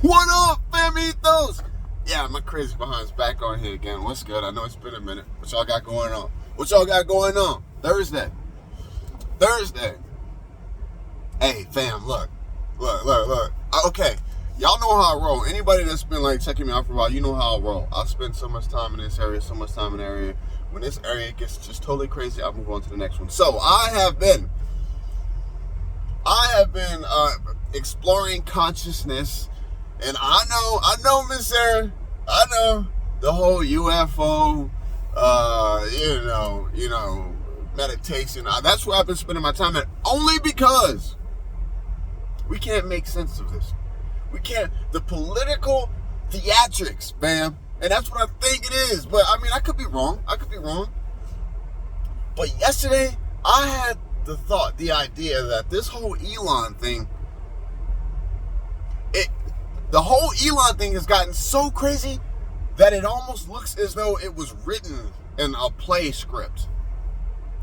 What up, famitos? Yeah, my crazy behind's back on here again. What's good? I know it's been a minute. What y'all got going on? Thursday. Hey, fam, look. Okay, y'all know how I roll. Anybody that's been like checking me out for a while, you know how I roll. I spend so much time in this area, so much time in the area. When this area gets just totally crazy, I'll move on to the next one. So I have been exploring consciousness. And I know, Miss Sarah, I know the whole UFO, meditation. That's where I've been spending my time at, only because we can't make sense of this. We can't. The political theatrics, fam, and that's what I think it is. But I mean, I could be wrong. But yesterday, I had the idea that this whole Elon thing. The whole Elon thing has gotten so crazy that it almost looks as though it was written in a play script.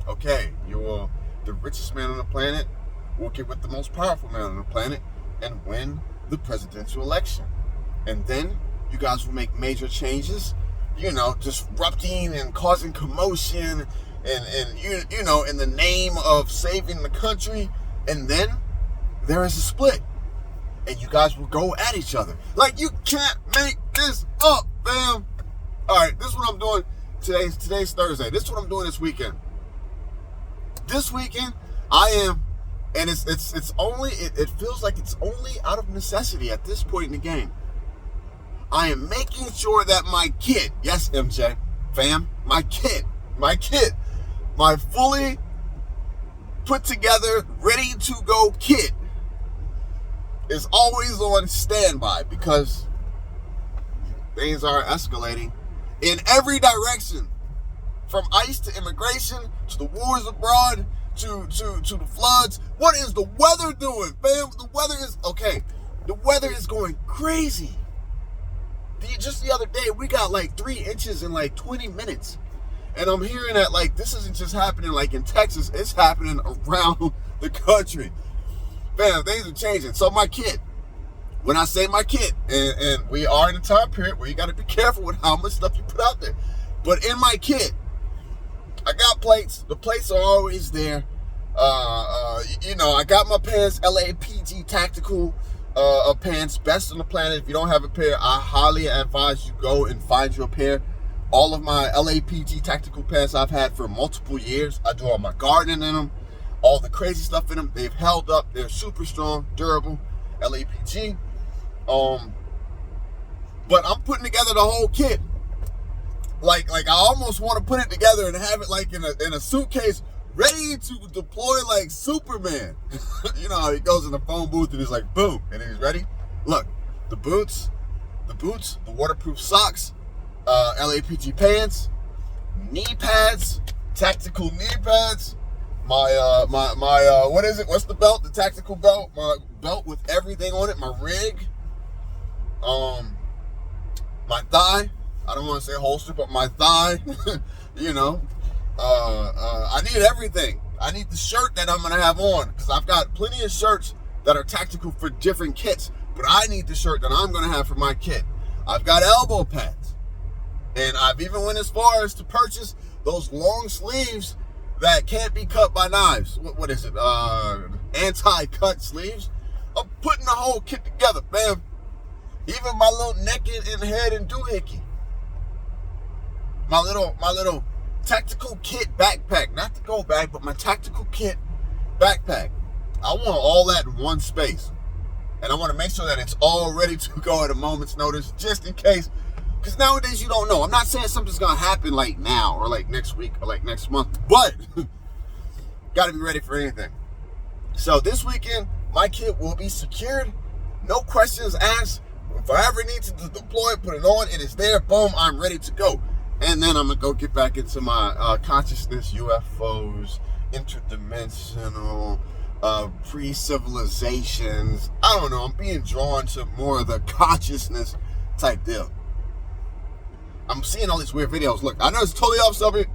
Okay, you're the richest man on the planet, will get with the most powerful man on the planet and win the presidential election. And then you guys will make major changes, disrupting and causing commotion and in the name of saving the country. And then there is a split. And you guys will go at each other. Like, you can't make this up, fam. All right, this is what I'm doing. Today's Thursday. This is what I'm doing this weekend. This weekend, I am, and it feels like it's only out of necessity at this point in the game. I am making sure that my kid, yes, MJ, fam, my fully put together, ready to go kid, is always on standby, because things are escalating in every direction, from ICE to immigration to the wars abroad to the floods. What is the weather doing, fam? The weather is going crazy. Just the other day, we got like 3 inches in like 20 minutes. And I'm hearing that like this isn't just happening like in Texas, it's happening around the country. Man, things are changing. So my kid, when I say my kid, and we are in a time period where you got to be careful with how much stuff you put out there. But in my kid, I got plates. The plates are always there. I got my pants, LAPG Tactical pants, best on the planet. If you don't have a pair, I highly advise you go and find your pair. All of my LAPG Tactical pants I've had for multiple years. I do all my gardening in them. All the crazy stuff in them. They've held up. They're super strong, durable, LAPG. But I'm putting together the whole kit. Like I almost want to put it together and have it like in a suitcase, ready to deploy like Superman. You know how he goes in the phone booth and he's like, boom, and then he's ready. Look, the boots, the waterproof socks, LAPG pants, knee pads, tactical knee pads. My what is it? What's the belt? The tactical belt. My belt with everything on it. My rig. My thigh. I don't want to say holster, but my thigh. I need everything. I need the shirt that I'm gonna have on, because I've got plenty of shirts that are tactical for different kits, but I need the shirt that I'm gonna have for my kit. I've got elbow pads, and I've even went as far as to purchase those long sleeves that can't be cut by knives. What is it? Anti-cut sleeves. I'm putting the whole kit together, fam. Even my little neck and head and doohickey. My little tactical kit backpack. Not the go bag, but my tactical kit backpack. I want all that in one space. And I want to make sure that it's all ready to go at a moment's notice, just in case. Because nowadays you don't know. I'm not saying something's going to happen like now or like next week or like next month. But got to be ready for anything. So this weekend, my kit will be secured. No questions asked. If I ever need to deploy, put it on. It is there. Boom. I'm ready to go. And then I'm going to go get back into my consciousness, UFOs, interdimensional, pre-civilizations. I don't know. I'm being drawn to more of the consciousness type deal. I'm seeing all these weird videos. Look, I know it's totally off subject,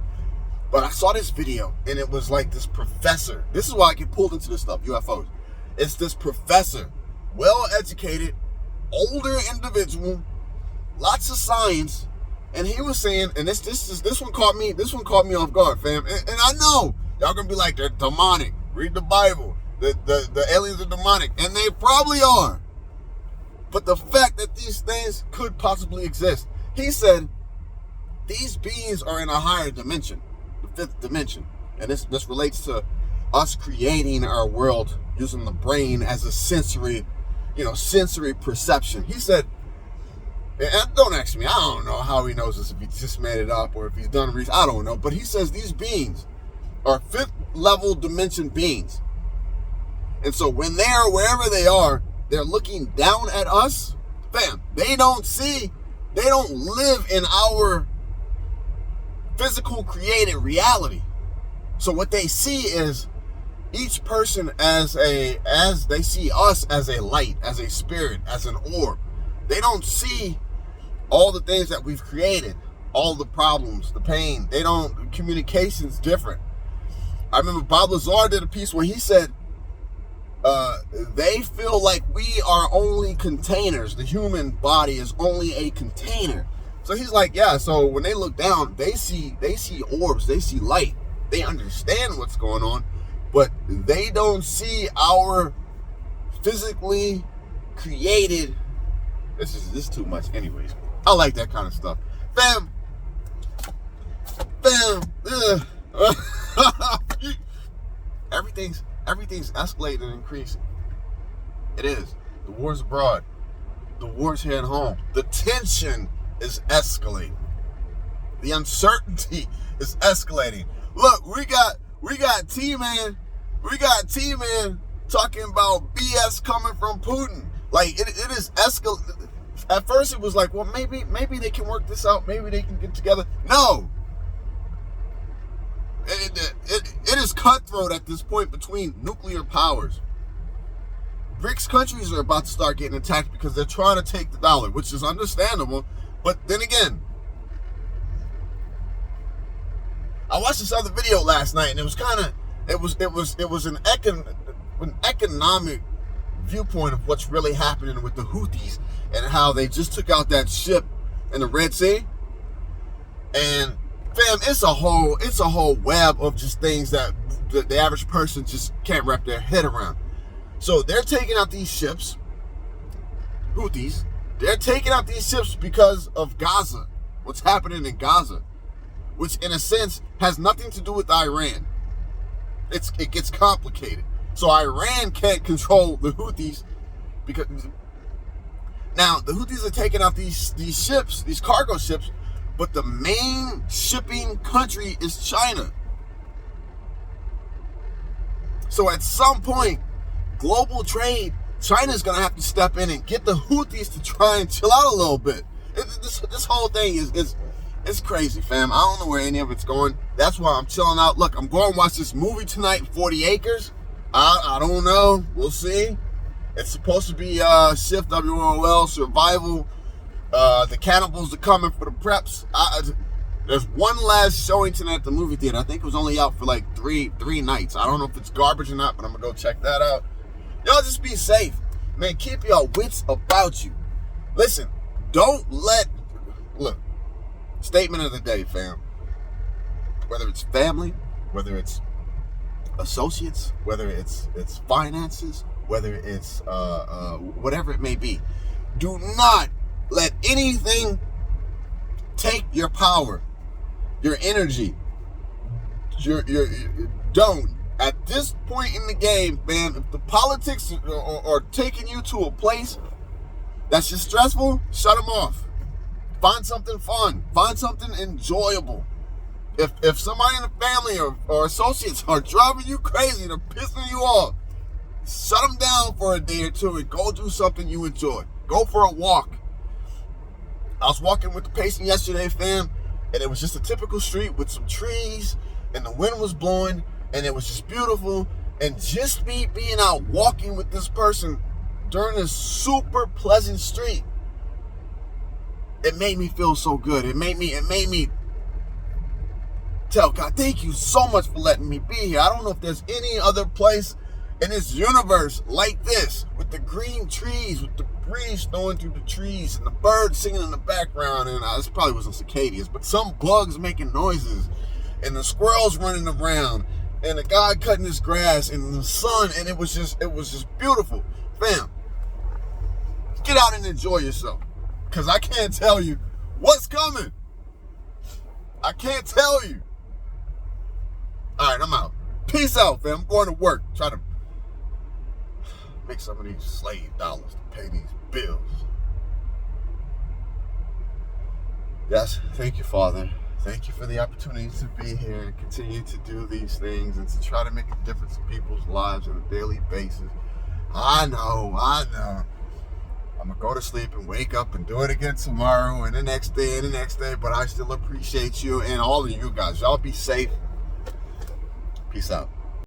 but I saw this video, and it was like this professor. This is why I get pulled into this stuff, UFOs. It's this professor, well-educated, older individual, lots of science, and he was saying, and this one caught me off guard, fam. And I know y'all gonna be like, they're demonic. Read the Bible. The aliens are demonic, and they probably are. But the fact that these things could possibly exist, he said, these beings are in a higher dimension, the fifth dimension, and this relates to us creating our world using the brain as a sensory perception. He said, and don't ask me, I don't know how he knows this, if he just made it up or if he's done research, I don't know. But he says these beings are fifth level dimension beings. And so when they are wherever they are, they're looking down at us. Fam, they don't live in our physical created reality. So what they see is each person as they see us as a light, as a spirit, as an orb. They don't see all the things that we've created, all the problems, the pain. Communication's different. I remember Bob Lazar did a piece where he said, they feel like we are only containers. The human body is only a container. So he's like, yeah, so when they look down, they see orbs, they see light. They understand what's going on, but they don't see our physically created. This is too much anyways. I like that kind of stuff. Fam. Everything's escalating and increasing. It is. The war's abroad. The war's here at home. The tension is escalating. The uncertainty is escalating. Look, we got T-Man. We got T-Man talking about BS coming from Putin. Like it is escalating. At first it was like, well, maybe they can work this out. Maybe they can get together. No. It is cutthroat at this point between nuclear powers. BRICS countries are about to start getting attacked because they're trying to take the dollar, which is understandable. But then again, I watched this other video last night, and it was an economic viewpoint of what's really happening with the Houthis and how they just took out that ship in the Red Sea. And fam, it's a whole web of just things that the average person just can't wrap their head around. So they're taking out these ships, Houthis. They're taking out these ships because of Gaza, what's happening in Gaza, which in a sense has nothing to do with Iran. It gets complicated. So Iran can't control the Houthis because now the Houthis are taking out these ships, these cargo ships, but the main shipping country is China. So at some point, global trade, China's going to have to step in and get the Houthis to try and chill out a little bit. This whole thing is crazy, fam. I don't know where any of it's going. That's why I'm chilling out. Look, I'm going to watch this movie tonight, 40 Acres. I don't know. We'll see. It's supposed to be Shift WOL, Survival. The cannibals are coming for the preps. There's one last showing tonight at the movie theater. I think it was only out for like three nights. I don't know if it's garbage or not, but I'm going to go check that out. Y'all just be safe. Man, keep your wits about you. Listen, look, statement of the day, fam. Whether it's family, whether it's associates, whether it's finances, whether it's whatever it may be, do not let anything take your power, your energy. Don't. At this point in the game, man, if the politics are taking you to a place that's just stressful, shut them off. Find something fun. Find something enjoyable. If somebody in the family or associates are driving you crazy, they're pissing you off, shut them down for a day or two and go do something you enjoy. Go for a walk. I was walking with the patient yesterday, fam, and it was just a typical street with some trees, and the wind was blowing, and it was just beautiful. And just me being out walking with this person during this super pleasant street, it made me feel so good. It made me tell God, thank you so much for letting me be here. I don't know if there's any other place in this universe like this, with the green trees, with breeze snowing through the trees and the birds singing in the background. And this probably wasn't cicadas, but some bugs making noises and the squirrels running around and the guy cutting his grass and the sun. And it was just beautiful. Fam, get out and enjoy yourself, because I can't tell you what's coming. I can't tell you. All right, I'm out. Peace out, fam. I'm going to work. Try to make some of these slave dollars to pay these bills. Yes, thank you, Father. Thank you for the opportunity to be here and continue to do these things and to try to make a difference in people's lives on a daily basis. I know. I'm going to go to sleep and wake up and do it again tomorrow and the next day, but I still appreciate you and all of you guys. Y'all be safe. Peace out.